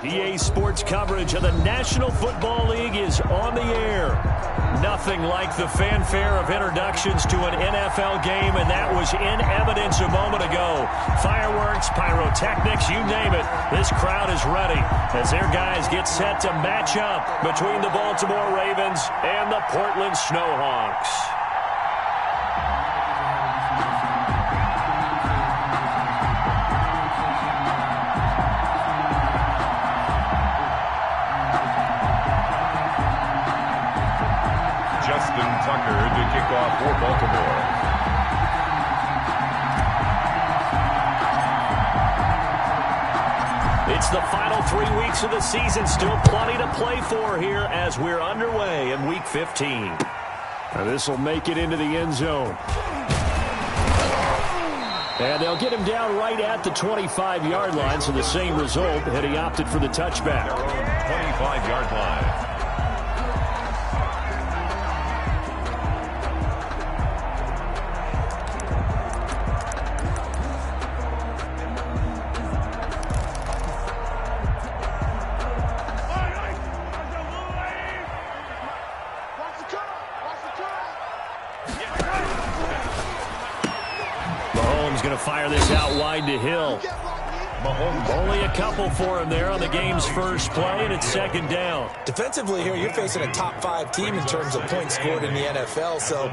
EA Sports coverage of the National Football League is on the air. Nothing like the fanfare of introductions to an NFL game, and that was in evidence a moment ago. Fireworks, pyrotechnics, you name it. This crowd is ready as their guys get set to match up between the Baltimore Ravens and the Portland Snowhawks. Tucker to kick off for Baltimore. It's the final 3 weeks of the season. Still plenty to play for here as we're underway in Week 15. And this will make it into the end zone. And they'll get him down right at the 25-yard line, so the same result had he opted for the touchback. 25-yard line. Going to fire this out wide to Hill. Only a couple for him there on the game's first play, and it's second down. Defensively here, you're facing a top-5 team in terms of points scored in the NFL, so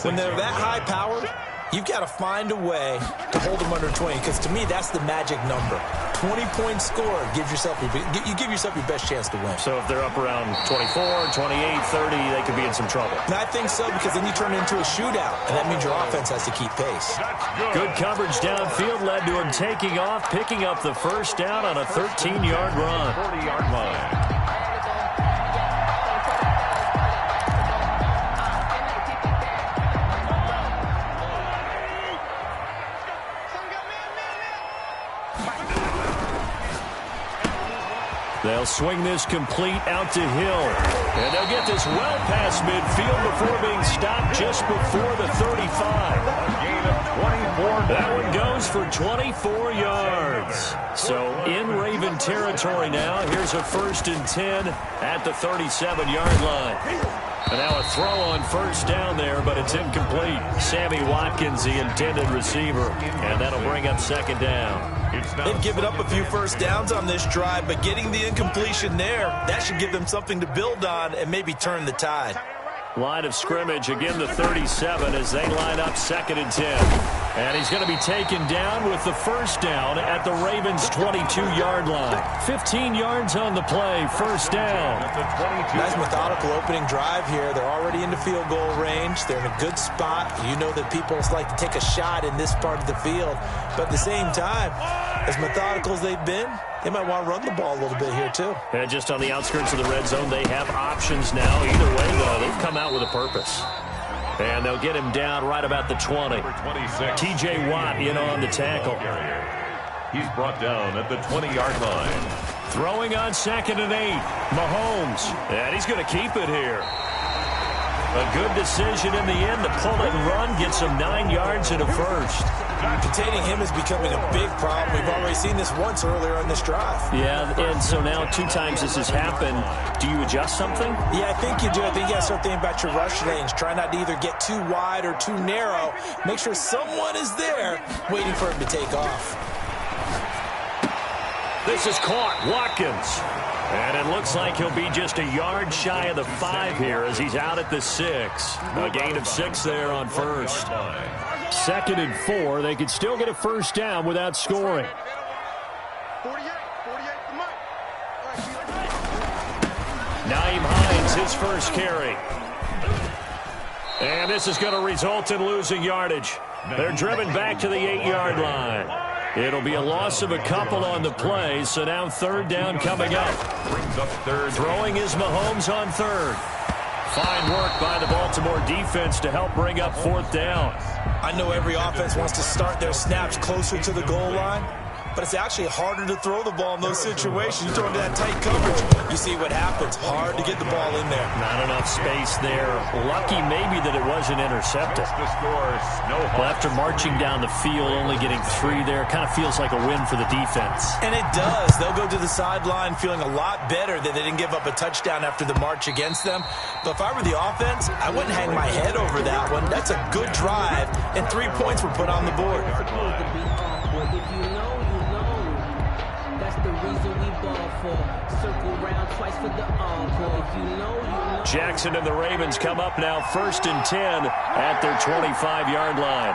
when they're that high-powered, you've got to find a way to hold them under 20, because to me, that's the magic number. 20-point score gives yourself you give yourself your best chance to win. So if they're up around 24, 28, 30, they could be in some trouble. And I think so, because then you turn it into a shootout, and that means your offense has to keep pace. Good coverage downfield led to him taking off, picking up the first down on a 13-yard run. 40-yard line. They'll swing this complete out to Hill. And they'll get this well past midfield before being stopped just before the 35. Gain of 24. That one goes for 24 yards. So in Raven territory now. Here's a 1st and 10 at the 37-yard line. And now a throw on first down there, but it's incomplete. Sammy Watkins, the intended receiver. And that'll bring up second down. They've given up a few first downs on this drive, but getting the incompletion there, that should give them something to build on and maybe turn the tide. Line of scrimmage, again the 37 as they line up 2nd and 10. And he's going to be taken down with the first down at the Ravens' 22-yard line. 15 yards on the play, first down. Nice methodical opening drive here. They're already into field goal range. They're in a good spot. You know that people like to take a shot in this part of the field. But at the same time, as methodical as they've been, they might want to run the ball a little bit here, too. And just on the outskirts of the red zone, they have options now. Either way, though, they've come out with a purpose. And they'll get him down right about the 20. T.J. Watt in on the tackle. He's brought down at the 20-yard line. Throwing on 2nd and 8. Mahomes. And he's going to keep it here. A good decision in the end to pull it and run. Gets him 9 yards and a first. Containing him is becoming a big problem. We've already seen this once earlier on this drive. Yeah, and so now 2 times this has happened. Do you adjust something? Yeah, I think you do. I think you got to start thinking about your rush lanes. Try not to either get too wide or too narrow. Make sure someone is there waiting for him to take off. This is caught. Watkins. And it looks like he'll be just a yard shy of the 5 here as he's out at the 6. A gain of 6 there on first. 2nd and 4. They could still get a first down without scoring. Nyheim Hines, his first carry. And this is going to result in losing yardage. They're driven back to the 8-yard line. It'll be a loss of a couple on the play, so now 3rd down coming up. Brings up 3rd. Throwing is Mahomes on 3rd. Fine work by the Baltimore defense to help bring up 4th down. I know every offense wants to start their snaps closer to the goal line, but it's actually harder to throw the ball in those situations. You throw into that tight coverage, you see what happens. Hard to get the ball in there. Not enough space there. Lucky maybe that it wasn't intercepted. Well, after marching down the field, only getting 3 there, kind of feels like a win for the defense. And it does. They'll go to the sideline feeling a lot better that they didn't give up a touchdown after the march against them. But if I were the offense, I wouldn't hang my head over that one. That's a good drive, and 3 points were put on the board. Jackson and the Ravens come up now 1st and 10 at their 25-yard line.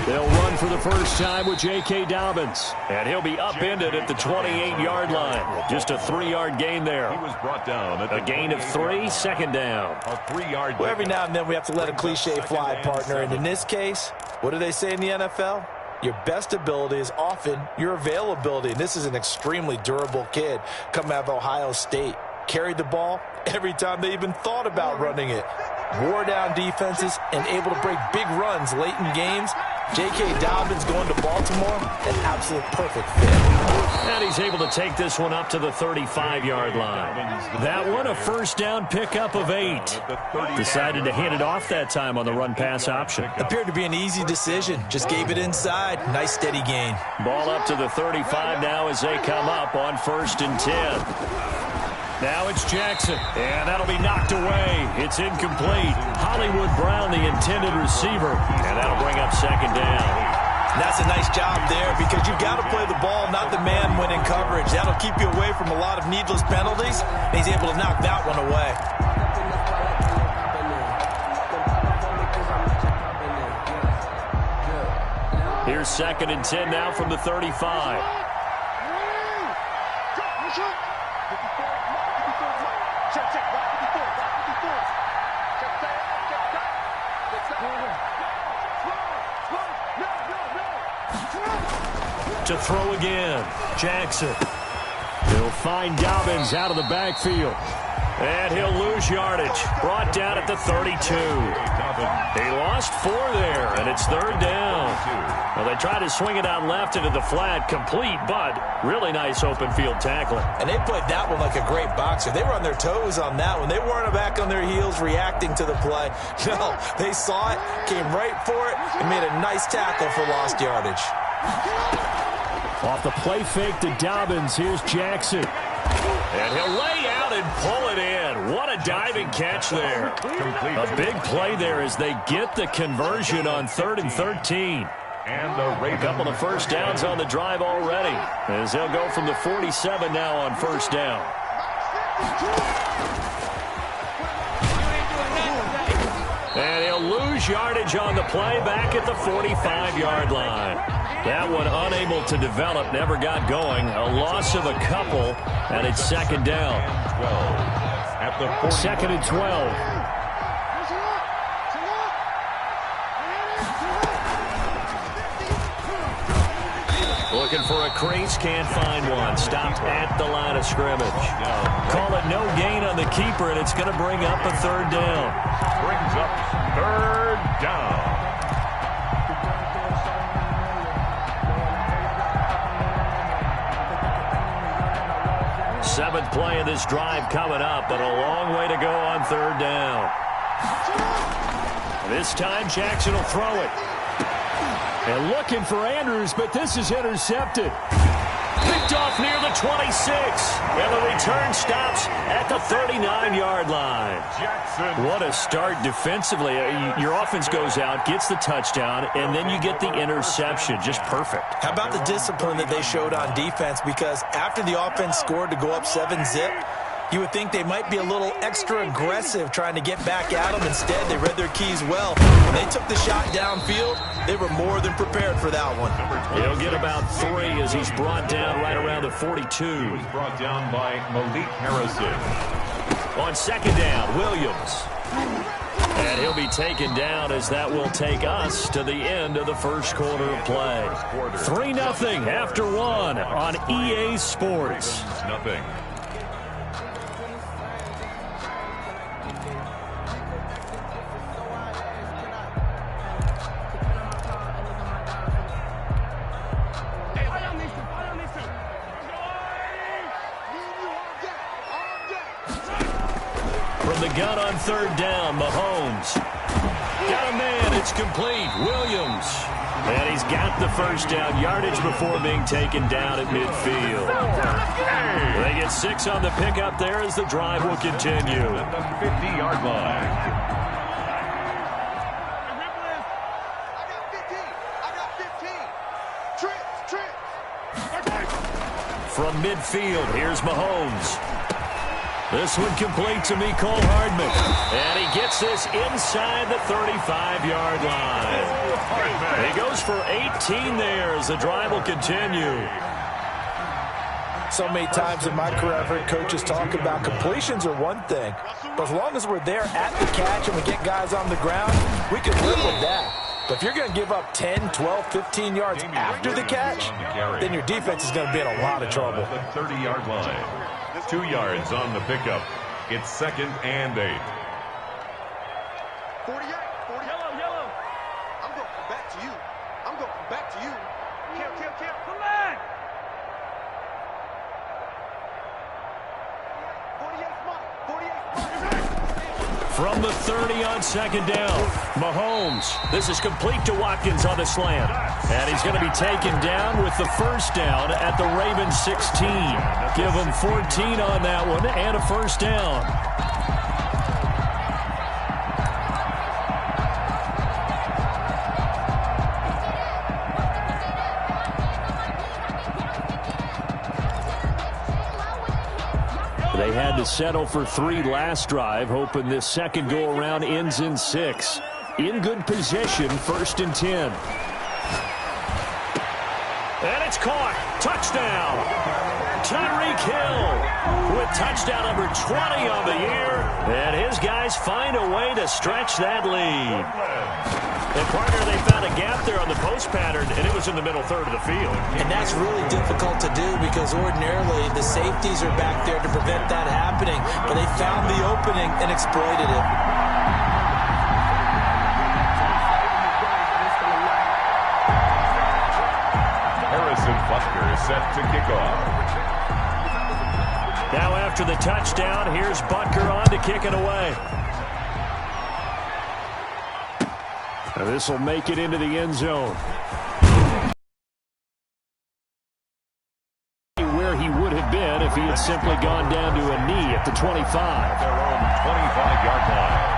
They'll run for the first time with J.K. Dobbins, and he'll be upended at the 28-yard line. Just a 3-yard gain there. He was brought down at a gain of 3, 2nd down. A 3-yard. Well, every now and then we have to let a cliche fly, partner. And in this case, what do they say in the NFL? Your best ability is often your availability. And this is an extremely durable kid coming out of Ohio State. Carried the ball every time they even thought about running it. Wore down defenses and able to break big runs late in games. J.K. Dobbins going to Baltimore, an absolute perfect fit. And he's able to take this one up to the 35-yard line. That one, a first down pickup of 8. Decided to hand it off that time on the run-pass option. Appeared to be an easy decision. Just gave it inside. Nice steady gain. Ball up to the 35 now as they come up on 1st and 10. Now it's Jackson, and that'll be knocked away. It's incomplete. Hollywood Brown, the intended receiver, and that'll bring up 2nd down. That's a nice job there because you've got to play the ball, not the man when in coverage. That'll keep you away from a lot of needless penalties, and he's able to knock that one away. Here's 2nd and 10 now from the 35. To throw again, Jackson. He'll find Dobbins out of the backfield. And he'll lose yardage. Brought down at the 32. He lost 4 there, and it's 3rd down. Well, they tried to swing it out left into the flat, complete, but really nice open field tackling. And they played that one like a great boxer. They were on their toes on that one. They weren't back on their heels reacting to the play. No, they saw it, came right for it, and made a nice tackle for lost yardage. Off the play fake to Dobbins, here's Jackson. And he'll lay out and pull it in. What a diving catch there. A big play there as they get the conversion on 3rd and 13. And a couple of first downs on the drive already, as they'll go from the 47 now on 1st down. And he'll lose yardage on the play back at the 45-yard line. That one unable to develop, never got going. A loss of a couple, and it's 2nd down. 2nd and 12. Looking for a crease, can't find one. Stopped at the line of scrimmage. Call it no gain on the keeper, and it's going to bring up a 3rd down. Brings up 3rd down. Seventh play of this drive coming up, but a long way to go on 3rd down. This time, Jackson will throw it. And looking for Andrews, but this is intercepted. Picked off near the 26. And the return stops at the 39-yard line. Jackson. What a start defensively. Your offense goes out, gets the touchdown, and then you get the interception. Just perfect. How about the discipline that they showed on defense? Because after the offense scored to go up 7-zip, you would think they might be a little extra aggressive trying to get back at them. Instead, they read their keys well. When they took the shot downfield, they were more than prepared for that one. He'll get about 3 as he's brought down right around the 42. He was brought down by Malik Harrison. On 2nd down, Williams. And he'll be taken down as that will take us to the end of the first quarter of play. 3-0 after 1 on EA Sports. Nothing. From the gun on third down, Mahomes. Got a man, it's complete. Williams. And he's got the first down yardage before being taken down at midfield. They get 6 on the pickup there as the drive will continue. At the 50-yard line. From midfield, here's Mahomes. This one complete to Mecole Hardman. And he gets this inside the 35-yard line. He goes for 18 there as the drive will continue. So many times in my career I've heard coaches talk about completions are one thing. But as long as we're there at the catch and we get guys on the ground, we can live with that. But if you're going to give up 10, 12, 15 yards after the catch, then your defense is going to be in a lot of trouble. The 30-yard line. 2 yards on the pickup. It's 2nd and 8. 48, 40. Yellow. I'm going to come back to you. I'm going to come back to you. Kill. Come back. 48 spot. From the 30 on 2nd down, Mahomes. This is complete to Watkins on the slant. And he's going to be taken down with the first down at the Ravens 16. Give him 14 on that one and a first down. They had to settle for 3 last drive, hoping this second go-around ends in 6. In good position, 1st and 10. And it's caught. Touchdown. Tyreek Hill with touchdown number 20 on the year. And his guys find a way to stretch that lead. And, partner, they found a gap there on the post pattern, and it was in the middle third of the field. And that's really difficult to do because ordinarily the safeties are back there to prevent that happening. But they found the opening and exploited it. Harrison Butker is set to kick off. Now after the touchdown, here's Butker on to kick it away. This will make it into the end zone. Where he would have been if he had simply gone down to a knee at the 25. Their own 25-yard line.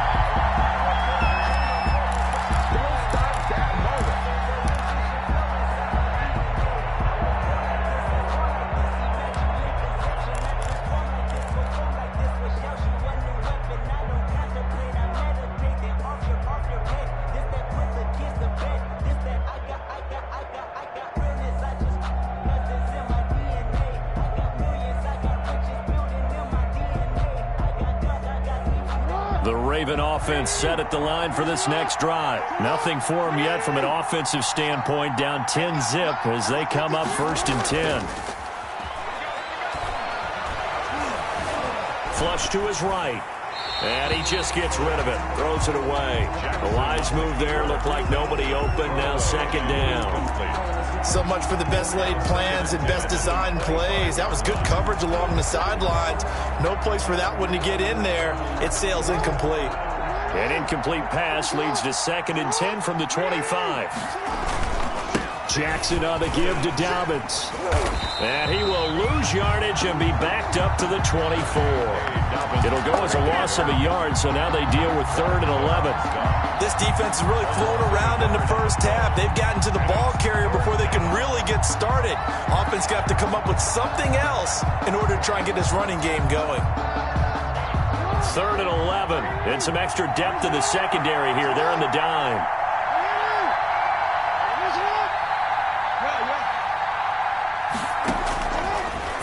Raven offense set at the line for this next drive. Nothing for them yet from an offensive standpoint. Down 10-zip as they come up 1st and 10. Flush to his right. And he just gets rid of it. Throws it away. A wise move there. Looked like nobody open. Now 2nd down. So much for the best laid plans and best designed plays. That was good coverage along the sidelines. No place for that one to get in there. It sails incomplete. An incomplete pass leads to 2nd and 10 from the 25. Jackson on the give to Dobbins. And he will lose yardage and be backed up to the 24. It'll go as a loss of a yard, so now they deal with 3rd and 11. This defense is really flown around in the first half. They've gotten to the ball carrier before they can really get started. Offense got to come up with something else in order to try and get this running game going. 3rd and 11. And some extra depth in the secondary here. They're on the dime.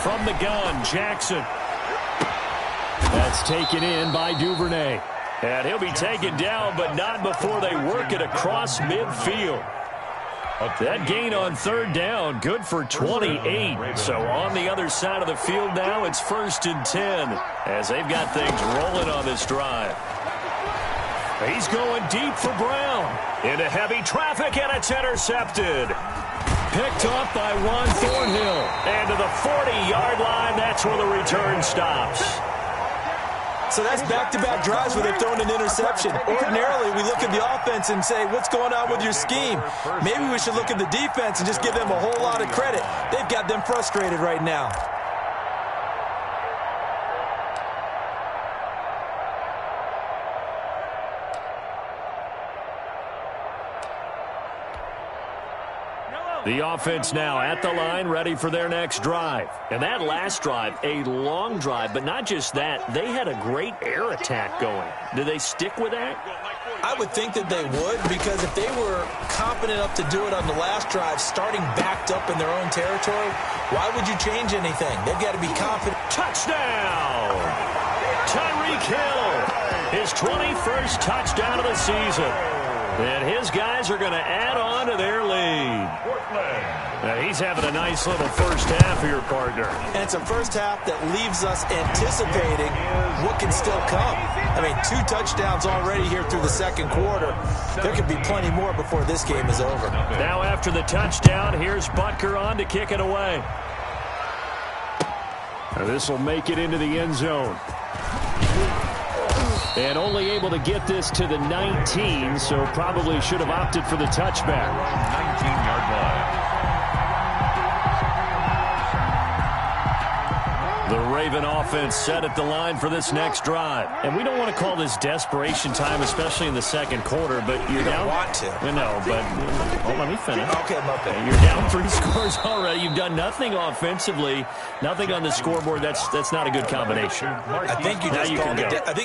From the gun, Jackson. That's taken in by Duvernay. And he'll be taken down, but not before they work it across midfield. That gain on third down, good for 28. So on the other side of the field now, it's 1st and 10 as they've got things rolling on this drive. He's going deep for Brown. Into heavy traffic, and it's intercepted. Picked off by Juan Thornhill. And to the 40-yard line, that's where the return stops. So that's back-to-back drives where they've thrown an interception. Ordinarily, we look at the offense and say, what's going on with your scheme? Maybe we should look at the defense and just give them a whole lot of credit. They've got them frustrated right now. The offense now at the line, ready for their next drive. And that last drive, a long drive, but not just that. They had a great air attack going. Do they stick with that? I would think that they would, because if they were confident enough to do it on the last drive, starting backed up in their own territory, why would you change anything? They've got to be confident. Touchdown! Tyreek Hill, his 21st touchdown of the season. And his guys are going to add on to their lead. Now he's having a nice little first half here, partner. And it's a first half that leaves us anticipating what can still come. I mean, 2 touchdowns already here through the second quarter. There could be plenty more before this game is over. Now after the touchdown, here's Butker on to kick it away. Now this will make it into the end zone. And only able to get this to the 19, so probably should have opted for the touchback. 19-yard line. The Raven offense set at the line for this next drive. And we don't want to call this desperation time, especially in the second quarter, but you're down. You don't want to. No, but let me finish. Okay, my bad. You're down 3 scores already. You've done nothing offensively, nothing on the scoreboard. That's not a good combination. I think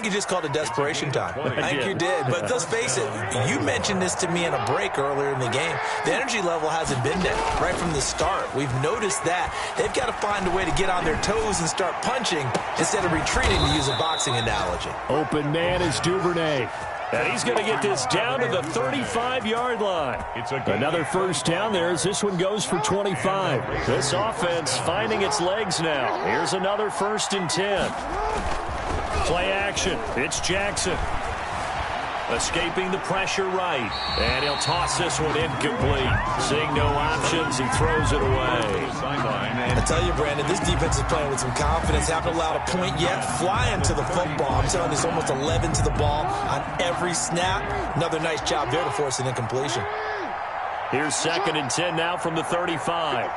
you just called it desperation time. I think you did. But let's face it, you mentioned this to me in a break earlier in the game. The energy level hasn't been there right from the start. We've noticed that. They've got to find a way to get on their toes and start punching instead of retreating, to use a boxing analogy. Open man is Duvernay. And he's going to get this down to the 35-yard line. Another first down there as this one goes for 25. This offense finding its legs now. Here's another 1st and 10. Play action. It's Jackson. Escaping the pressure right. And he'll toss this one incomplete. Seeing no options, he throws it away. I tell you, Brandon, this defense is playing with some confidence. Haven't allowed a point yet. Flying to the football. I'm telling you, it's almost 11 to the ball on every snap. Another nice job there to force an incompletion. Here's 2nd and 10 now from the 35.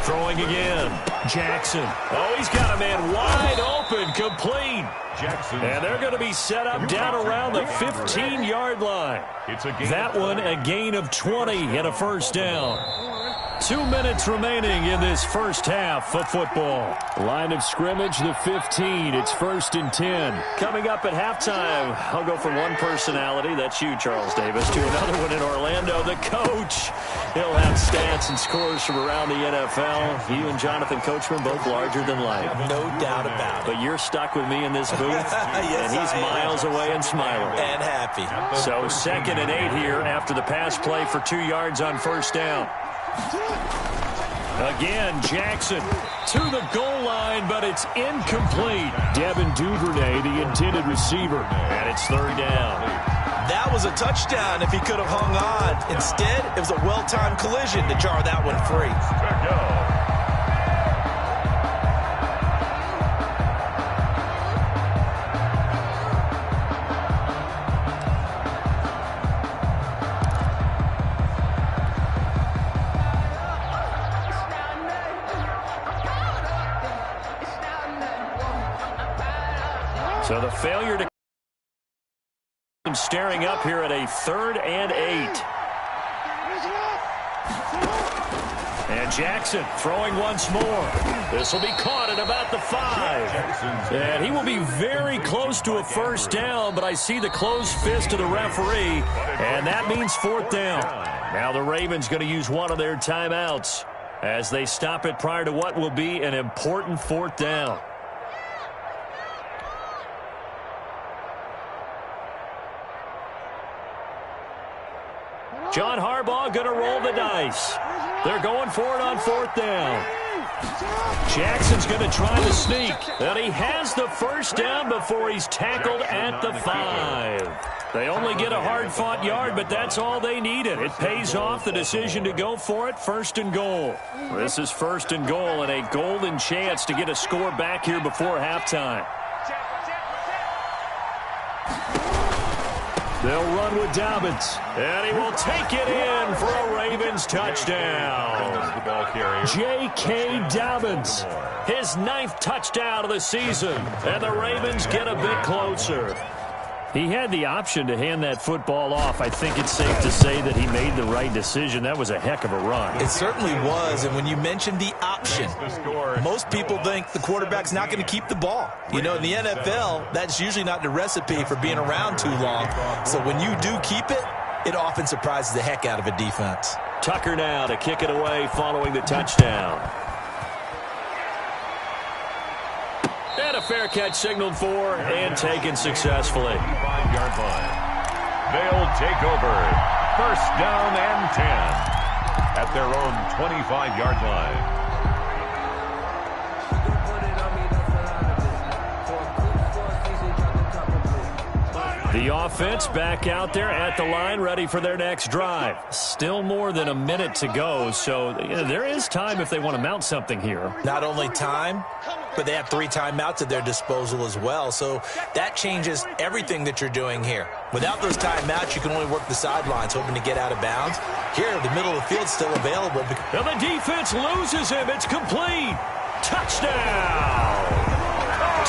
Throwing again. Jackson. Oh, he's got a man wide open, complete. Jackson. And they're going to be set up down around the 15-yard line. That one a gain of 20 and a first down. 2 minutes remaining in this first half of football. Line of scrimmage, the 15. It's 1st and 10. Coming up at halftime, I'll go from one personality, that's you, Charles Davis, to another one in Orlando, the coach. He'll have stats and scores from around the NFL. You and Jonathan Coachman, both larger than life. No doubt about it. But you're stuck with me in this booth, yes, and he's miles away and smiling. And happy. So 2nd and 8 here after the pass play for 2 yards on first down. Again, Jackson to the goal line, but it's incomplete. Devin Duvernay, the intended receiver, and it's 3rd down. That was a touchdown if he could have hung on. Instead, it was a well-timed collision to jar that one free. So the failure to staring up here at a 3rd and 8. And Jackson throwing once more. This will be caught at about the 5. And he will be very close to a first down, but I see the closed fist of the referee, and that means 4th down. Now the Ravens going to use one of their timeouts as they stop it prior to what will be an important 4th down. John Harbaugh going to roll the dice. They're going for it on 4th down. Jackson's going to try to sneak. And he has the first down before he's tackled at the 5. They only get a hard-fought yard, but that's all they needed. It pays off the decision to go for it, 1st and goal. This is 1st and goal and a golden chance to get a score back here before halftime. They'll run with Dobbins, and he will take it in for a Ravens touchdown. J.K. Dobbins, his 9th touchdown of the season, and the Ravens get a bit closer. He had the option to hand that football off. I think it's safe to say that he made the right decision. That was a heck of a run. It certainly was, and when you mentioned the option, most people think the quarterback's not going to keep the ball. You know, in the NFL, that's usually not the recipe for being around too long. So when you do keep it, it often surprises the heck out of a defense. Tucker now to kick it away following the touchdown. And a fair catch signaled for and taken successfully. 5-yard line. They'll take over. 1st down and 10 at their own 25-yard line. The offense back out there at the line, ready for their next drive. Still more than a minute to go, so there is time if they want to mount something here. Not only time, but they have 3 timeouts at their disposal as well, so that changes everything that you're doing here. Without those timeouts, you can only work the sidelines, hoping to get out of bounds. Here, the middle of the field's still available. And the defense loses him. It's complete. Touchdown.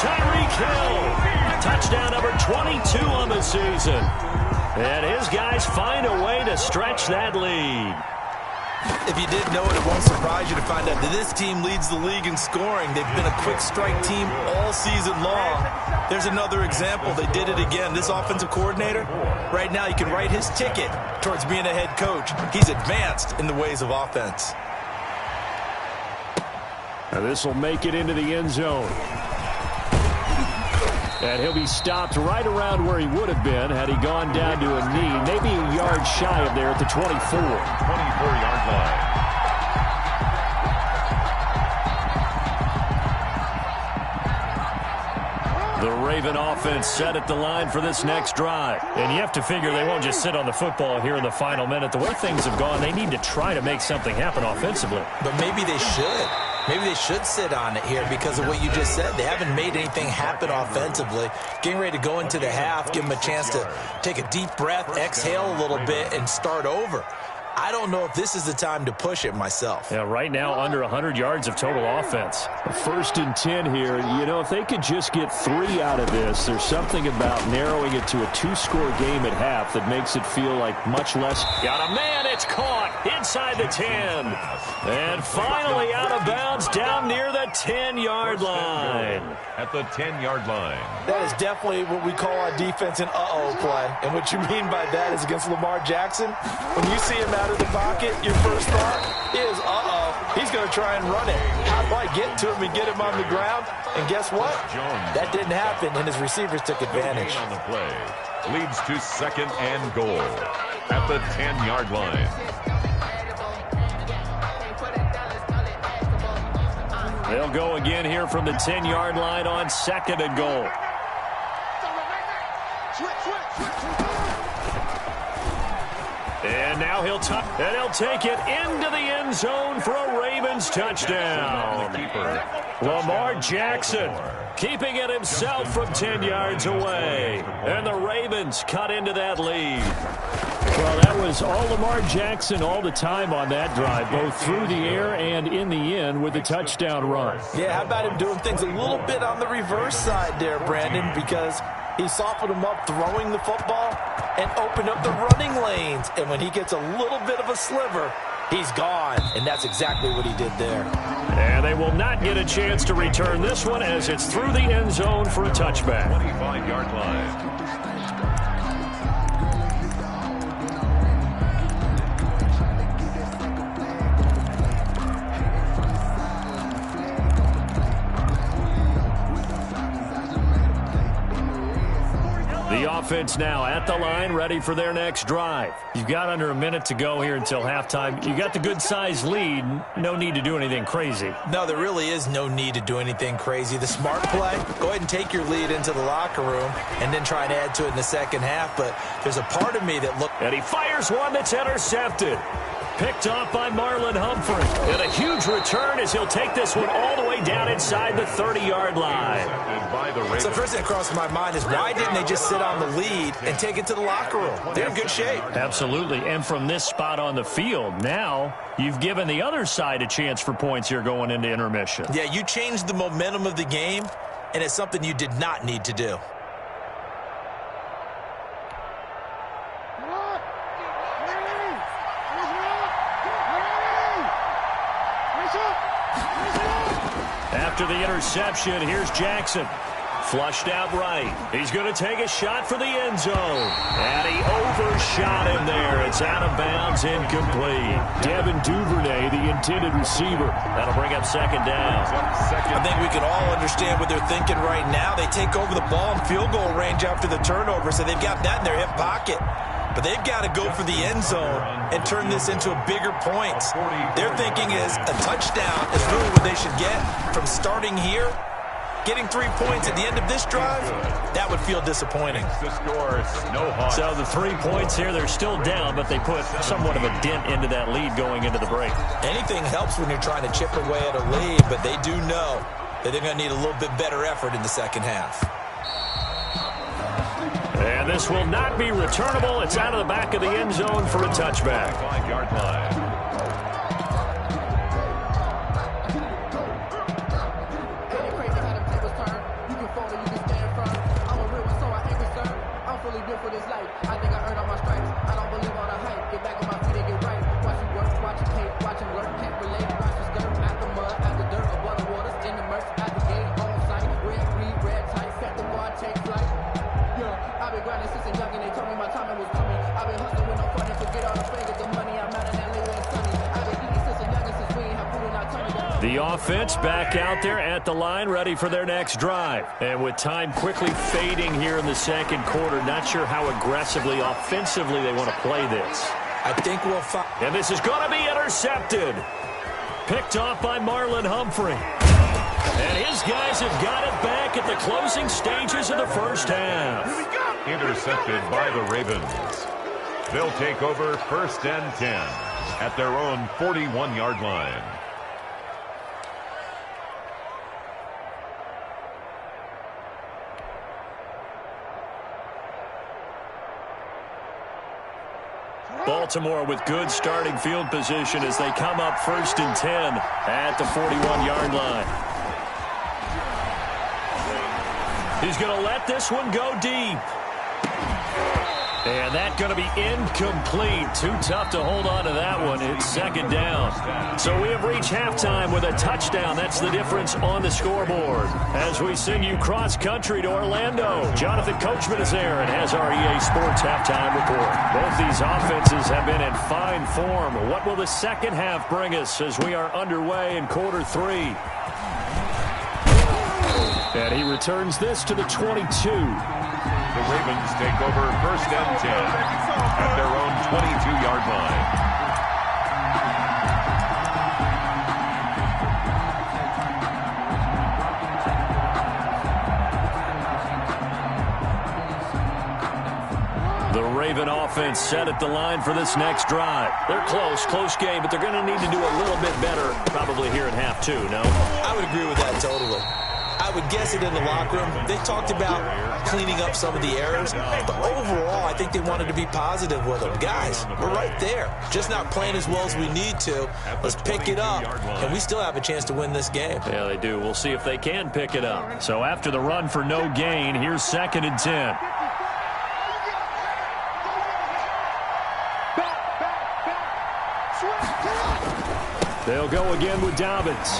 Tyreek Hill. Touchdown number 22 on the season. And his guys find a way to stretch that lead. If you didn't know it, it won't surprise you to find out that this team leads the league in scoring. They've been a quick strike team all season long. There's another example. They did it again. This offensive coordinator, right now you can write his ticket towards being a head coach. He's advanced in the ways of offense. Now this will make it into the end zone. And he'll be stopped right around where he would have been had he gone down to a knee, maybe a yard shy of there at the 24. 24-yard line. The Raven offense set at the line for this next drive. And you have to figure they won't just sit on the football here in the final minute. The way things have gone, they need to try to make something happen offensively. But maybe they should. Maybe they should sit on it here because of what you just said. They haven't made anything happen offensively. Getting ready to go into the half, give them a chance to take a deep breath, exhale a little bit, and start over. I don't know if this is the time to push it myself. Yeah, right now under 100 yards of total offense. 1st and 10 here. You know, if they could just get 3 out of this, there's something about narrowing it to a 2-score game at half that makes it feel like much less. Got a man, it's caught inside the 10. And finally out of bounds down near the 10-yard line. At the 10-yard line. That is definitely what we call our defense an uh-oh play. And what you mean by that is against Lamar Jackson, when you see him out of the pocket, your first thought is, uh-oh, he's going to try and run it. How do I get to him and get him on the ground? And guess what? That didn't happen, and his receivers took advantage. On the play leads to 2nd and goal at the 10-yard line. They'll go again here from the 10-yard line on 2nd and goal. And now he'll take it into the end zone for a Ravens touchdown. Lamar Jackson keeping it himself from 10 yards away. And the Ravens cut into that lead. Well, that was all Lamar Jackson all the time on that drive, both through the air and in the end with a touchdown run. Yeah, how about him doing things a little bit on the reverse side there, Brandon, because he softened him up throwing the football and opened up the running lanes. And when he gets a little bit of a sliver, he's gone. And that's exactly what he did there. And they will not get a chance to return this one as it's through the end zone for a touchback. 25-yard line. offense now at the line, ready for their next drive. You've got under a minute to go here until halftime. You got the good-sized lead. No need to do anything crazy. No, there really is no need to do anything crazy. The smart play, go ahead and take your lead into the locker room and then try and add to it in the second half. But there's a part of me that looks... And he fires one that's intercepted. Picked off by Marlon Humphrey. And a huge return as he'll take this one all the way down inside the 30-yard line. So first thing that crosses my mind is why didn't they just sit on the lead and take it to the locker room? They're in good shape. Absolutely. And from this spot on the field, now you've given the other side a chance for points here going into intermission. Yeah, you changed the momentum of the game, and it's something you did not need to do. After the interception, here's Jackson. Flushed out right. He's going to take a shot for the end zone. And he overshot him there. It's out of bounds, incomplete. Devin Duvernay, the intended receiver. That'll bring up second down. I think we can all understand what they're thinking right now. They take over the ball in field goal range after the turnover, so they've got that in their hip pocket. But they've got to go for the end zone and turn this into a bigger points. Their thinking is a touchdown is really what they should get from starting here. Getting 3 points at the end of this drive, that would feel disappointing. So the 3 points here, they're still down, but they put somewhat of a dent into that lead going into the break. Anything helps when you're trying to chip away at a lead, but they do know that they're going to need a little bit better effort in the second half. And this will not be returnable. It's out of the back of the end zone for a touchback. 5-yard line. The offense back out there at the line, ready for their next drive. And with time quickly fading here in the second quarter, not sure how aggressively, offensively they want to play this. I think we'll find... And this is going to be intercepted. Picked off by Marlon Humphrey. And his guys have got it back at the closing stages of the first half. Intercepted by the Ravens. They'll take over 1st and 10 at their own 41-yard line. Baltimore with good starting field position as they come up 1st and 10 at the 41-yard line. He's going to let this one go deep. And that's going to be incomplete. Too tough to hold on to that one. It's second down. So we have reached halftime with a touchdown. That's the difference on the scoreboard. As we send you cross-country to Orlando, Jonathan Coachman is there and has our EA Sports halftime report. Both these offenses have been in fine form. What will the second half bring us as we are underway in quarter 3? And he returns this to the 22. The Ravens take over 1st and 10 at their own 22-yard line. The Raven offense set at the line for this next drive. They're close game, but they're going to need to do a little bit better probably here in half 2, no? I would agree with that totally. I would guess it in the locker room. They talked about cleaning up some of the errors, but overall, I think they wanted to be positive with them. Guys, we're right there. Just not playing as well as we need to. Let's pick it up, and we still have a chance to win this game. Yeah, they do. We'll see if they can pick it up. So after the run for no gain, here's 2nd and 10. They'll go again with Dobbins.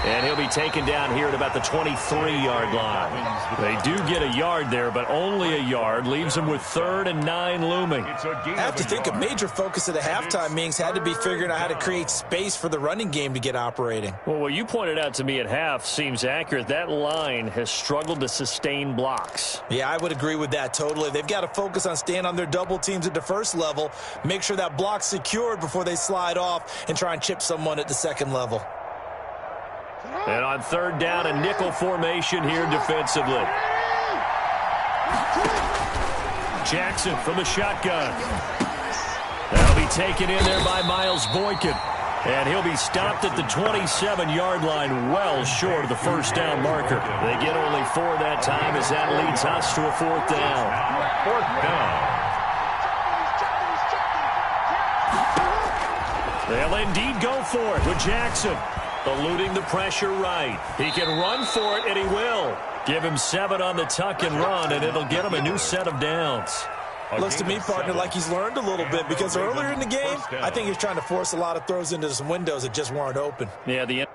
And he'll be taken down here at about the 23-yard line. They do get a yard there, but only a yard. Leaves them with 3rd and 9 looming. I have to think a major focus of the halftime meetings had to be figuring out how to create space for the running game to get operating. Well, what you pointed out to me at half seems accurate. That line has struggled to sustain blocks. Yeah, I would agree with that totally. They've got to focus on staying on their double teams at the first level, make sure that block's secured before they slide off and try and chip someone at the second level. And on 3rd down, a nickel formation here defensively. Jackson from the shotgun. That'll be taken in there by Miles Boykin. And he'll be stopped at the 27-yard line, well short of the first down marker. They get only 4 that time as that leads us to a 4th down. 4th down. They'll indeed go for it with Jackson. Eluding the pressure right. He can run for it, and he will. Give him 7 on the tuck and run, and it'll get him a new set of downs. Looks to me, partner, like he's learned a little bit because earlier in the game, I think he's trying to force a lot of throws into some windows that just weren't open. Yeah, the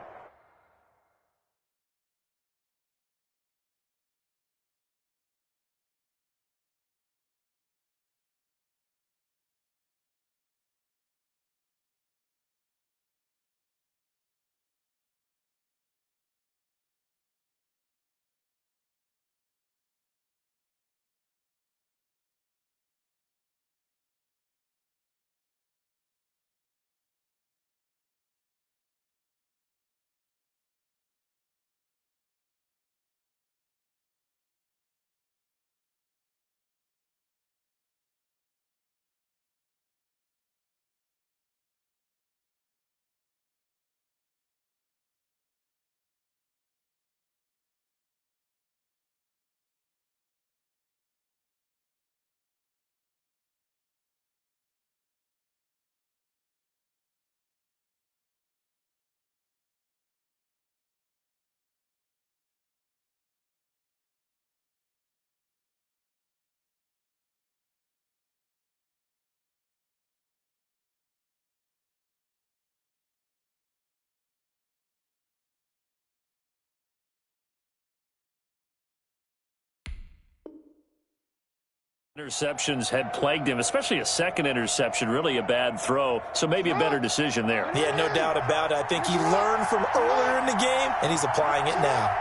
interceptions had plagued him, especially a second interception, really a bad throw, so maybe a better decision there. Yeah, no doubt about it. I think he learned from earlier in the game, and he's applying it now.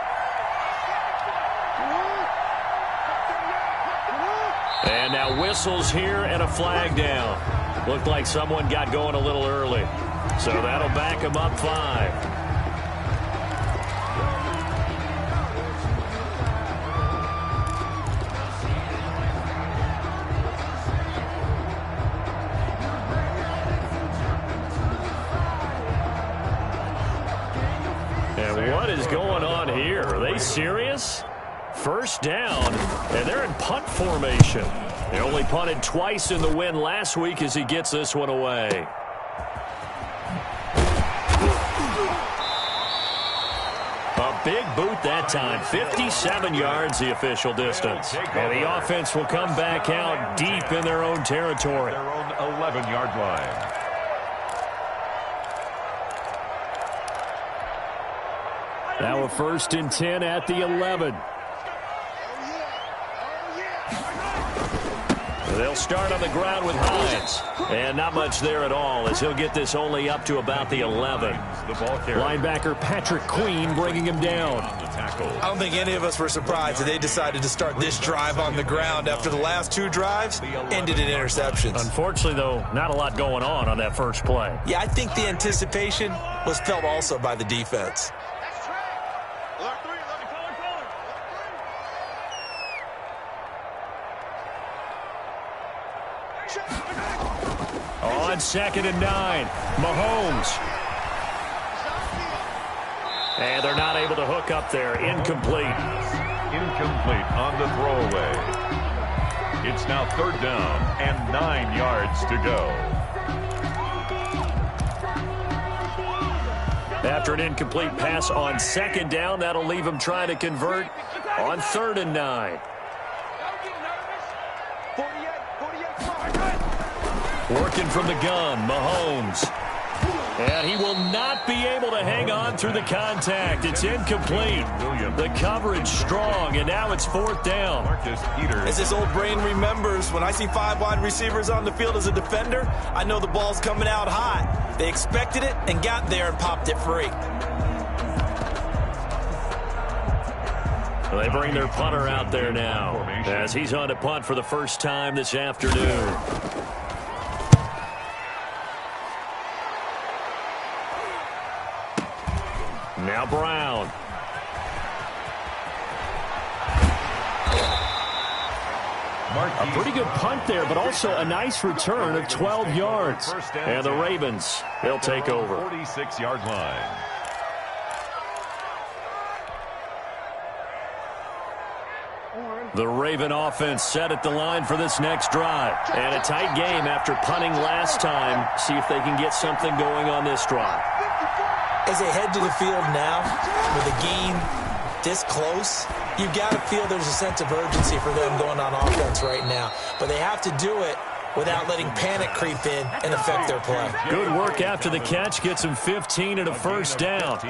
And now whistles here and a flag down. Looked like someone got going a little early, so that'll back him up 5. What is going on here? Are they serious? First down, and they're in punt formation. They only punted twice in the win last week as he gets this one away. A big boot that time. 57 yards the official distance. And the offense will come back out deep in their own territory. Their own 11-yard line. Now a 1st and 10 at the 11. They'll start on the ground with Hines. And not much there at all as he'll get this only up to about the 11. Linebacker Patrick Queen bringing him down. I don't think any of us were surprised that they decided to start this drive on the ground after the last 2 drives ended in interceptions. Unfortunately, though, not a lot going on that first play. Yeah, I think the anticipation was felt also by the defense. On 2nd and 9, Mahomes. And they're not able to hook up there. Incomplete. Incomplete on the throwaway. It's now 3rd down and 9 yards to go. After an incomplete pass on 2nd down, that'll leave him trying to convert on 3rd and 9. Working from the gun, Mahomes. And he will not be able to hang on through the contact. It's incomplete. The coverage strong, and now it's 4th down. As this old brain remembers, when I see 5 wide receivers on the field as a defender, I know the ball's coming out hot. They expected it and got there and popped it free. They bring their punter out there now as he's on to punt for the first time this afternoon. Now Brown. A pretty good punt there, but also a nice return of 12 yards. And the Ravens, they'll take over. 46-yard line. The Raven offense set at the line for this next drive. And a tight game after punting last time. See if they can get something going on this drive. As they head to the field now, with a game this close, you've got to feel there's a sense of urgency for them going on offense right now. But they have to do it without letting panic creep in and affect their play. Good work after the catch. Gets him 15 and a first down.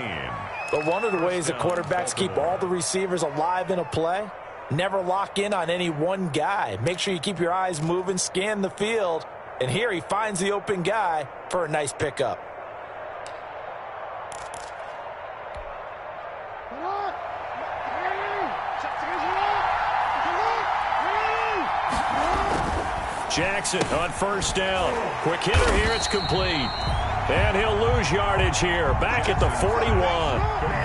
But one of the ways that quarterbacks keep all the receivers alive in a play, never lock in on any one guy. Make sure you keep your eyes moving, scan the field. And here he finds the open guy for a nice pickup. Jackson on first down. Quick hitter here. It's complete. And he'll lose yardage here. Back at the 41.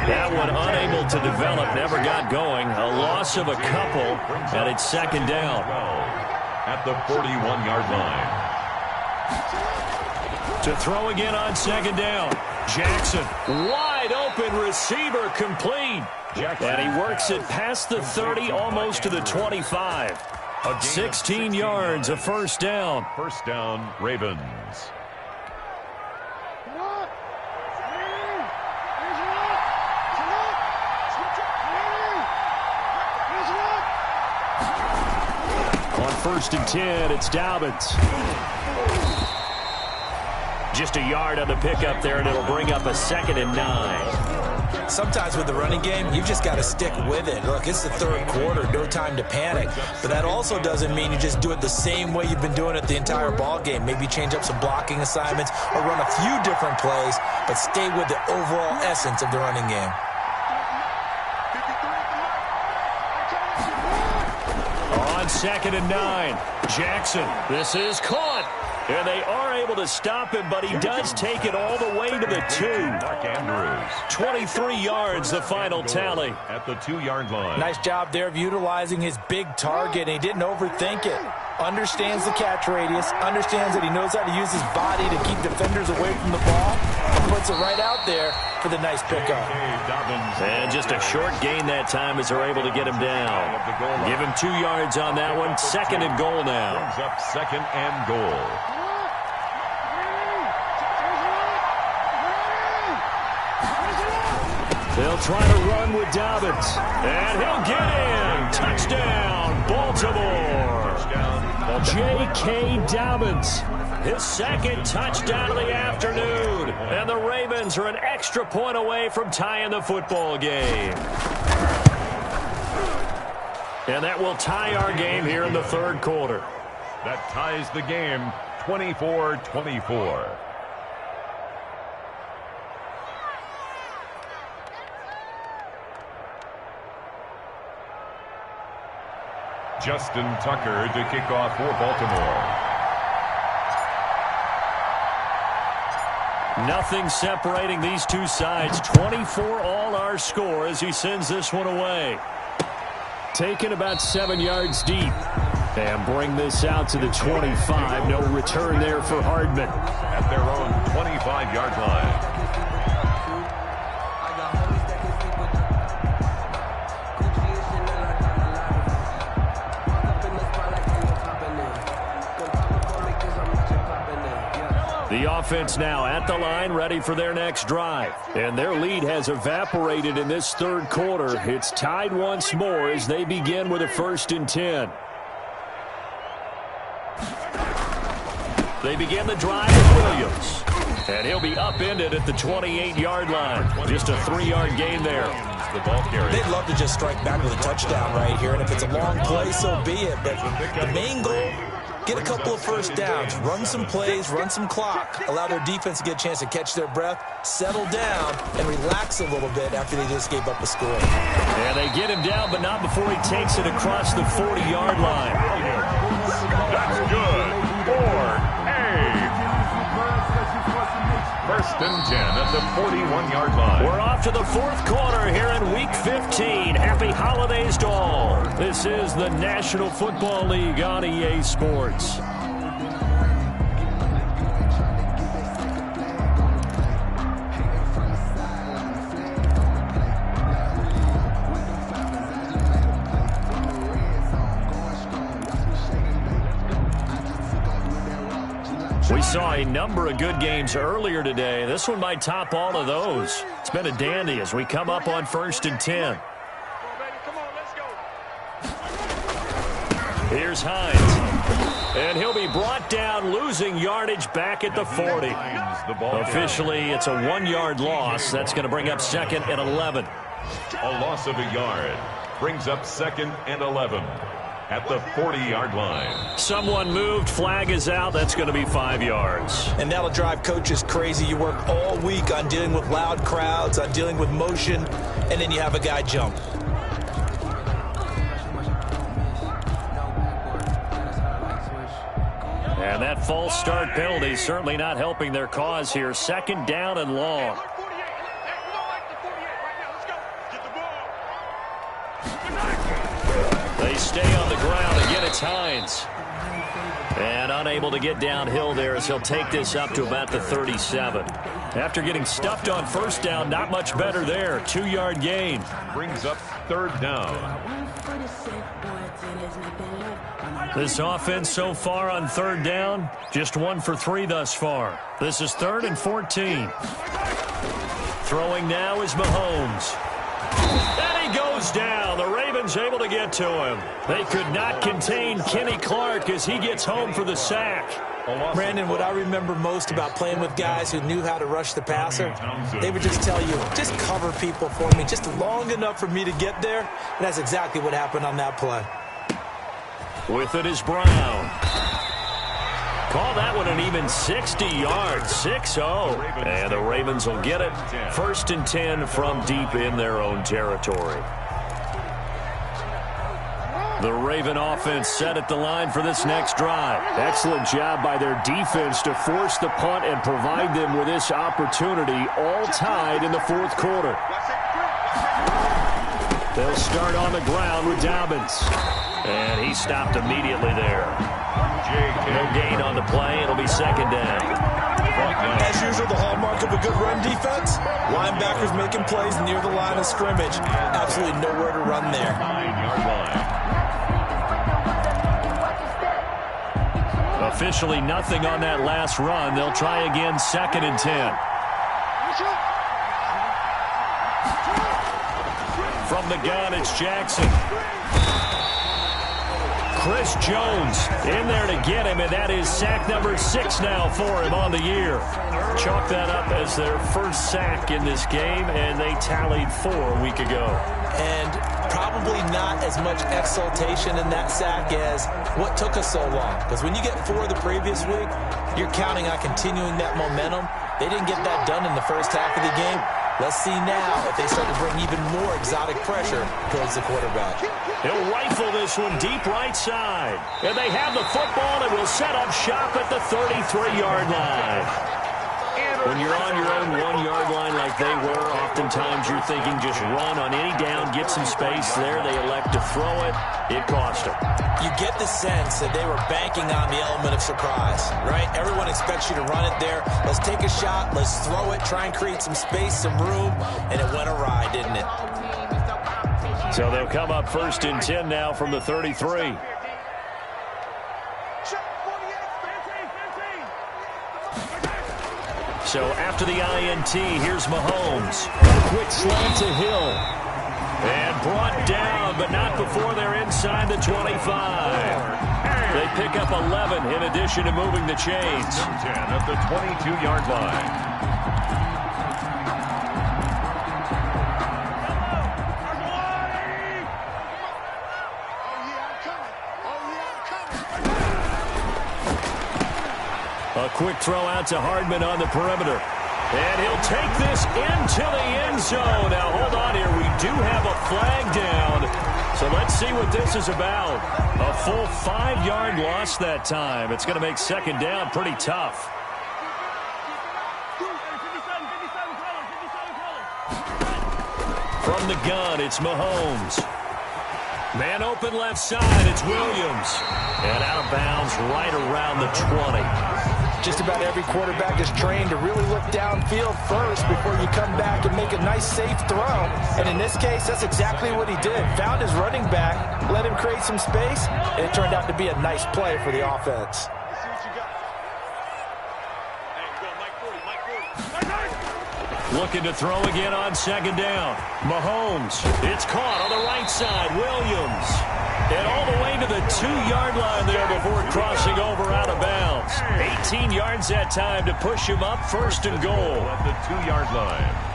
That one unable to develop. Never got going. A loss of a couple. And it's 2nd down. At the 41-yard line. To throw again on 2nd down. Jackson. Wide open receiver complete. And he works it past the 30, almost to the 25. 16 yards, a first down. First down, Ravens. On 1st and 10, it's Dobbins. Just a yard on the pickup there, and it'll bring up a 2nd and 9. Sometimes with the running game, you've just got to stick with it. Look, it's the 3rd quarter, no time to panic. But that also doesn't mean you just do it the same way you've been doing it the entire ball game. Maybe change up some blocking assignments or run a few different plays, but stay with the overall essence of the running game. On 2nd and 9, Jackson. This is caught. And they are able to stop him, but he does take it all the way to the 2. Mark Andrews. 23 yards, the final tally. At the 2-yard line. Nice job there of utilizing his big target, and he didn't overthink it. Understands the catch radius, understands that he knows how to use his body to keep defenders away from the ball, and puts it right out there for the nice pickup. And just a short gain that time as they're able to get him down. Give him 2 yards on that one. 2nd and goal now. Brings up 2nd and goal. They'll try to run with Dobbins. And he'll get in. Touchdown, Baltimore. J.K. Dobbins. His 2nd touchdown of the afternoon. And the Ravens are an extra point away from tying the football game. And that will tie our game here in the 3rd quarter. That ties the game 24-24. Justin Tucker to kick off for Baltimore. Nothing separating these two sides. 24 all our score as he sends this one away. Taken about 7 yards deep. And bring this out to the 25. No return there for Hardman. At their own 25-yard line. The offense now at the line, ready for their next drive. And their lead has evaporated in this 3rd quarter. It's tied once more as they begin with a 1st and 10. They begin the drive with Williams. And he'll be He upended at the 28-yard line. Just a 3-yard gain there. The ball carrier. They'd love to just strike back with a touchdown right here, and if it's a long play, so be it. But the main goal, get a couple of first downs, run some plays, run some clock, allow their defense to get a chance to catch their breath, settle down, and relax a little bit after they just gave up a score. And they get him down, but not before he takes it across the 40-yard line. That's good. 4-8. First and 10 at the 41-yard line. We're off to the fourth quarter here in Week 15. Happy holidays to all. This is the National Football League on EA Sports. We saw a number of good games earlier today. This one might top all of those. It's been a dandy as we come up on 1st and 10. Here's Hines. And he'll be brought down, losing yardage back at the 40. Officially, it's a 1-yard loss. That's going to bring up 2nd and 11. A loss of a yard brings up 2nd and 11. At the 40-yard line. Someone moved, flag is out, that's going to be 5 yards. And that'll drive coaches crazy. You work all week on dealing with loud crowds, on dealing with motion, and then you have a guy jump. And that false start penalty certainly not helping their cause here. 2nd down and long. They stay on the ground. Again, it's Hines. And unable to get downhill there as he'll take this up to about the 37. After getting stuffed on 1st down, not much better there. 2-yard gain. Brings up 3rd down. This offense so far on 3rd down, just 1 for 3 thus far. This is 3rd and 14. Throwing now is Mahomes. And he goes down. The Ravens able to get to him. They could not contain Kenny Clark as he gets home for the sack. Brandon, what I remember most about playing with guys who knew how to rush the passer, they would just tell you, just cover people for me, just long enough for me to get there. And that's exactly what happened on that play. With it is Brown. Call that one an even 60 yards, 6-0. And the Ravens will get it. 1st and 10 from deep in their own territory. The Raven offense set at the line for this next drive. Excellent job by their defense to force the punt and provide them with this opportunity, all tied in the 4th quarter. They'll start on the ground with Dobbins. And he stopped immediately there. No gain on the play. It'll be 2nd down. As usual, the hallmark of a good run defense, linebackers making plays near the line of scrimmage. Absolutely nowhere to run there. 9-yard line. Officially nothing on that last run. They'll try again 2nd and 10. From the gun, it's Jackson. Chris Jones in there to get him, and that is sack number 6 now for him on the year. Chalk that up as their first sack in this game, and they tallied 4 a week ago. And probably not as much exultation in that sack as what took us so long. Because when you get 4 the previous week, you're counting on continuing that momentum. They didn't get that done in the first half of the game. Let's see now if they start to bring even more exotic pressure towards the quarterback. He'll rifle this one deep right side. And they have the football and will set up shop at the 33-yard line. When you're on your own 1-yard line like they were, oftentimes you're thinking just run on any down, get some space there. They elect to throw it. It cost them. You get the sense that they were banking on the element of surprise, right? Everyone expects you to run it there. Let's take a shot. Let's throw it. Try and create some space, some room. And it went awry, didn't it? So they'll come up 1st and 10 now from the 33. So after the INT, here's Mahomes. Quick slant to Hill. And brought down, but not before they're inside the 25. They pick up 11 in addition to moving the chains. 10 at the 22-yard line. A quick throw out to Hardman on the perimeter. And he'll take this into the end zone. Now, hold on here. We do have a flag down. So let's see what this is about. A full 5-yard loss that time. It's going to make second down pretty tough. From the gun, it's Mahomes. Man open left side, it's Williams. And out of bounds right around the 20. Just about every quarterback is trained to really look downfield first before you come back and make a nice, safe throw. And in this case, that's exactly what he did. Found his running back, let him create some space, and it turned out to be a nice play for the offense. Looking to throw again on second down. Mahomes. It's caught on the right side. Williams. And all the way to the 2-yard line there before crossing over out of bounds. 18 yards that time to push him up, first and goal. At the 2-yard line.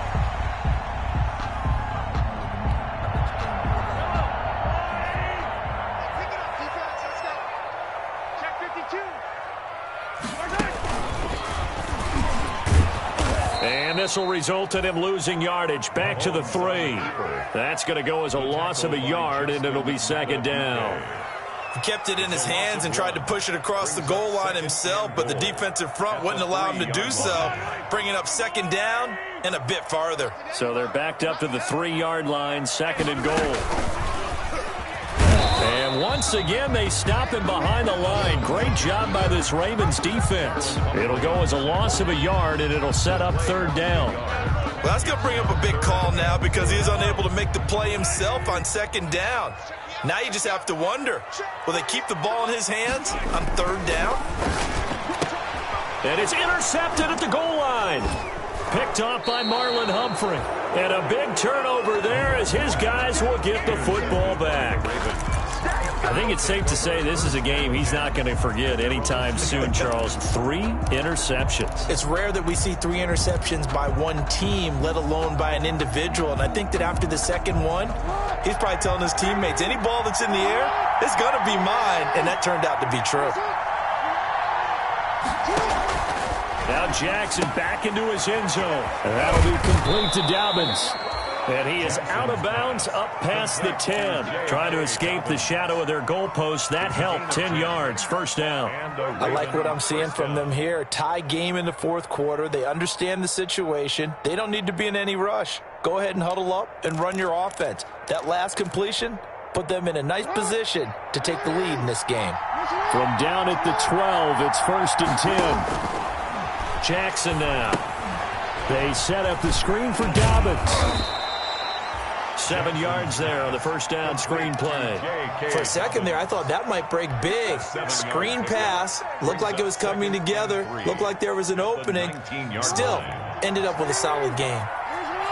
And this will result in him losing yardage back to the 3. That's going to go as a loss of a yard, and it'll be second down. He kept it in his hands and tried to push it across the goal line himself, but the defensive front wouldn't allow him to do so, bringing up second down and a bit farther. So they're backed up to the 3-yard line, second and goal. And once again, they stop him behind the line. Great job by this Ravens defense. It'll go as a loss of a yard, and it'll set up third down. Well, that's going to bring up a big call now because he is unable to make the play himself on second down. Now you just have to wonder, will they keep the ball in his hands on third down? And it's intercepted at the goal line. Picked off by Marlon Humphrey. And a big turnover there as his guys will get the football back. I think it's safe to say this is a game he's not going to forget anytime soon, Charles. 3 interceptions. It's rare that we see 3 interceptions by one team, let alone by an individual. And I think that after the second one, he's probably telling his teammates, any ball that's in the air, it's going to be mine. And that turned out to be true. Now Jackson back into his end zone. And that'll be complete to Dobbins. And he is out of bounds up past the 10. Trying to escape the shadow of their goalpost. That helped. 10 yards. First down. I like what I'm seeing from them here. Tie game in the fourth quarter. They understand the situation. They don't need to be in any rush. Go ahead and huddle up and run your offense. That last completion put them in a nice position to take the lead in this game. From down at the 12, it's first and 10. Jackson now. They set up the screen for Dobbins. 7 yards there on the first down screen play. For a second there, I thought that might break big. Screen pass. Looked like it was coming together. Looked like there was an opening. Still, ended up with a solid game.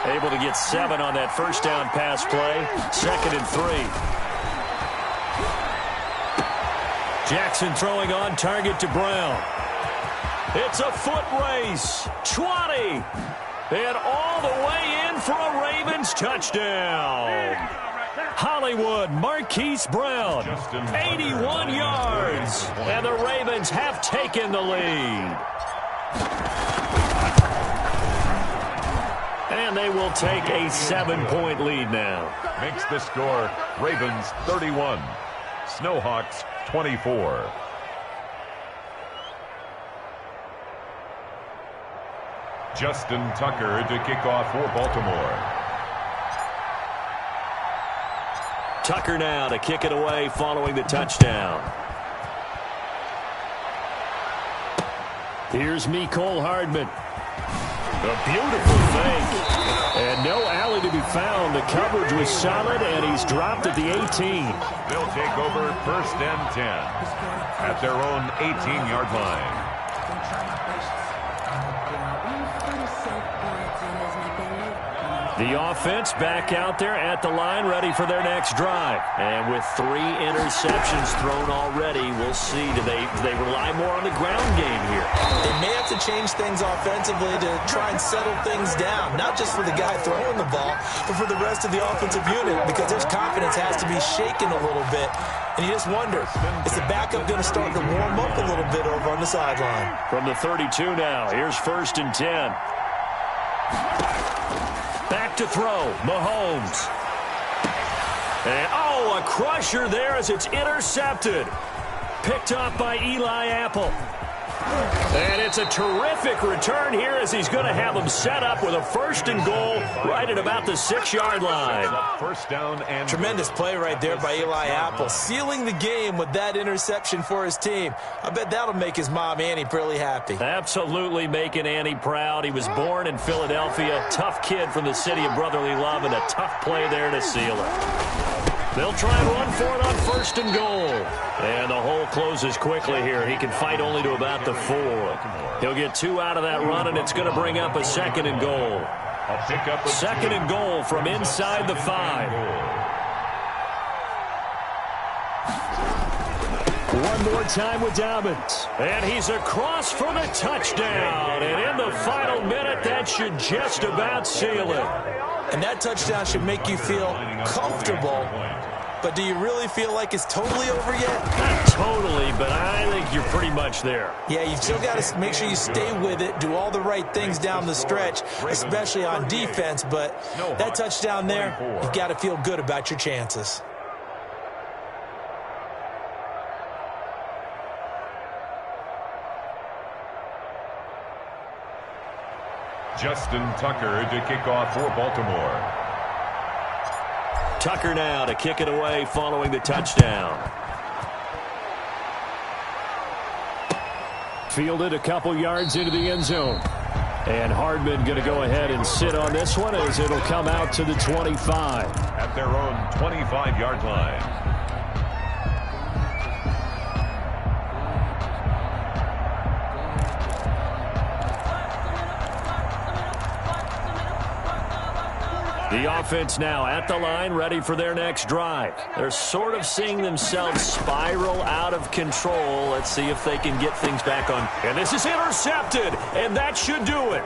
Able to get 7 on that first down pass play. Second and 3. Jackson throwing on target to Brown. It's a foot race. 20. And all the way in for a Ravens touchdown. Hollywood Marquise Brown, 81 yards. And the Ravens have taken the lead. And they will take a 7-point lead now. Makes the score Ravens 31, Snowhawks 24. Justin Tucker to kick off for Baltimore. Tucker now to kick it away following the touchdown. Here's Mecole Hardman. A beautiful fake. And no alley to be found. The coverage was solid, and he's dropped at the 18. They'll take over first and 10 at their own 18-yard line. The offense back out there at the line, ready for their next drive. And with 3 interceptions thrown already, we'll see. Do they rely more on the ground game here? They may have to change things offensively to try and settle things down, not just for the guy throwing the ball, but for the rest of the offensive unit, because their confidence has to be shaken a little bit. And you just wonder, is the backup going to start to warm up a little bit over on the sideline? From the 32 now, here's 1st and 10. Back to throw, Mahomes. And, a crusher there as it's intercepted. Picked up by Eli Apple. And it's a terrific return here as he's going to have them set up with a 1st and goal right at about the 6-yard line. First down and tremendous play right there by Eli Apple, sealing the game with that interception for his team. I bet that'll make his mom, Annie, really happy. Absolutely making Annie proud. He was born in Philadelphia, tough kid from the city of brotherly love, and a tough play there to seal it. They'll try and run for it on 1st and goal. And the hole closes quickly here. He can fight only to about the 4. He'll get 2 out of that run, and it's going to bring up a 2nd and goal. 2nd and goal from inside the 5. One more time with Dobbins. And he's across for the touchdown. And in the final minute, that should just about seal it. And that touchdown should make you feel comfortable. But do you really feel like it's totally over yet? Not totally, but I think you're pretty much there. Yeah, you've still got to make sure you stay with it, do all the right things down the stretch, especially on defense. But that touchdown there, you've got to feel good about your chances. Justin Tucker to kick off for Baltimore. Tucker now to kick it away following the touchdown. Fielded a couple yards into the end zone. And Hardman going to go ahead and sit on this one as it'll come out to the 25. At their own 25-yard line. The offense now at the line, ready for their next drive. They're sort of seeing themselves spiral out of control. Let's see if they can get things back on. And this is intercepted, and that should do it.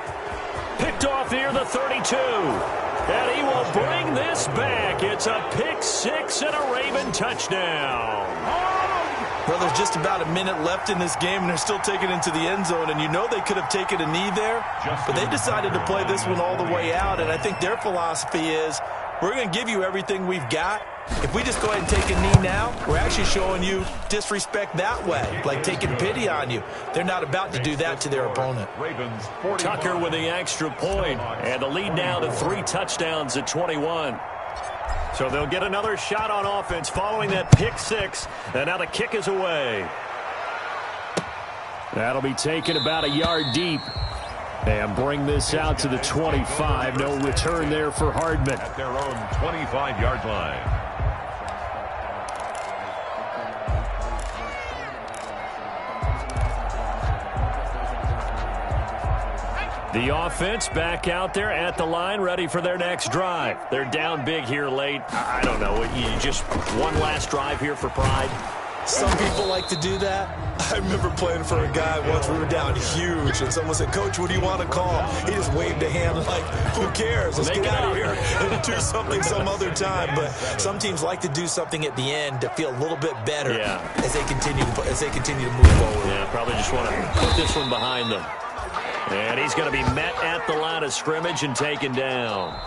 Picked off near the 32. And he will bring this back. It's a pick 6 and a Raven touchdown. Well, there's just about a minute left in this game, and they're still taking it into the end zone. And you know they could have taken a knee there, but they decided to play this one all the way out. And I think their philosophy is, we're going to give you everything we've got. If we just go ahead and take a knee now, we're actually showing you disrespect that way, like taking pity on you. They're not about to do that to their opponent. Tucker with the extra point, and the lead now to 3 touchdowns at 21. So they'll get another shot on offense following that pick 6, and now the kick is away. That'll be taken about a yard deep. And bring this out to the 25. No return there for Hardman. At their own 25-yard line. The offense back out there at the line, ready for their next drive. They're down big here late. I don't know. You just one last drive here for pride? Some people like to do that. I remember playing for a guy once. We were down huge, and someone said, "Coach, what do you want to call?" He just waved a hand like, "Who cares? Let's get out of here and do something some other time." But some teams like to do something at the end to feel a little bit better as they continue to move forward. Yeah, probably just want to put this one behind them. And he's going to be met at the line of scrimmage and taken down.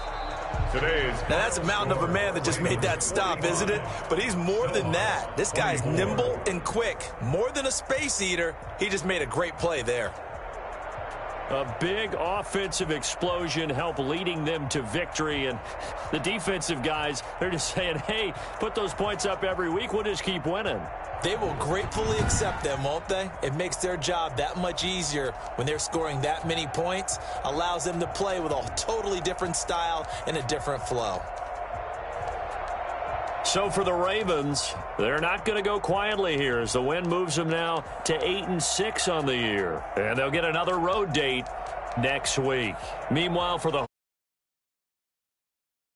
Now that's a mountain of a man that just made that stop, isn't it? But he's more than that. This guy's nimble and quick. More than a space eater. He just made a great play there. A big offensive explosion helped leading them to victory. And the defensive guys, they're just saying, hey, put those points up every week. We'll just keep winning. They will gratefully accept them, won't they? It makes their job that much easier when they're scoring that many points. Allows them to play with a totally different style and a different flow. So for the Ravens, they're not going to go quietly here as the win moves them now to 8-6 on the year. And they'll get another road date next week. Meanwhile, for the